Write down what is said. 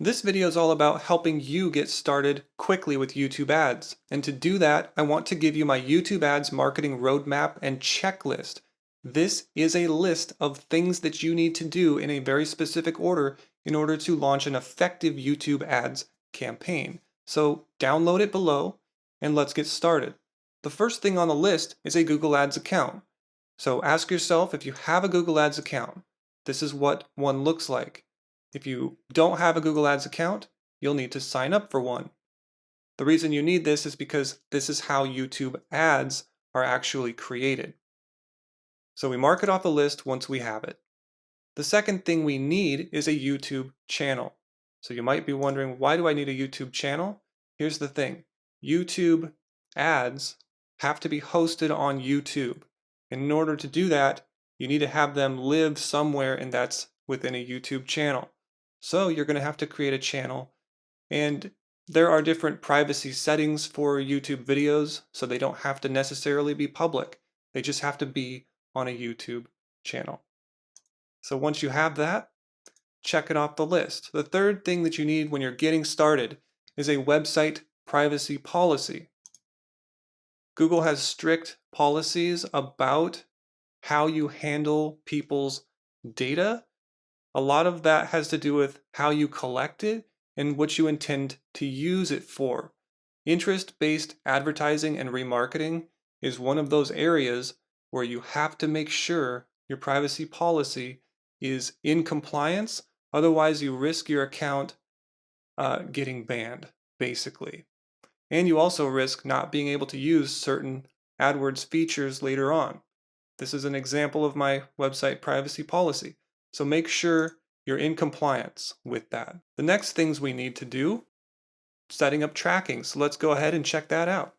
This video is all about helping you get started quickly with YouTube ads. And to do that, I want to give you my YouTube ads marketing roadmap and checklist. This is a list of things that you need to do in a very specific order in order to launch an effective YouTube ads campaign. So download it below and let's get started. The first thing on the list is a Google Ads account. So ask yourself if you have a Google Ads account. This is what one looks like. If you don't have a Google Ads account, you'll need to sign up for one. The reason you need this is because this is how YouTube ads are actually created. So we mark it off the list once we have it. The second thing we need is a YouTube channel. So you might be wondering, why do I need a YouTube channel? Here's the thing. YouTube ads have to be hosted on YouTube. And in order to do that, you need to have them live somewhere, and that's within a YouTube channel. So you're going to have to create a channel, and there are different privacy settings for YouTube videos, so they don't have to necessarily be public. They just have to be on a YouTube channel. So once you have that, check it off the list. The third thing that you need when you're getting started is a website privacy policy. Google has strict policies about how you handle people's data. A lot of that has to do with how you collect it and what you intend to use it for. Interest-based advertising and remarketing is one of those areas where you have to make sure your privacy policy is in compliance. Otherwise, you risk your account getting banned, basically. And you also risk not being able to use certain AdWords features later on. This is an example of my website privacy policy. So make sure you're in compliance with that. The next things we need to do, setting up tracking. So let's go ahead and check that out.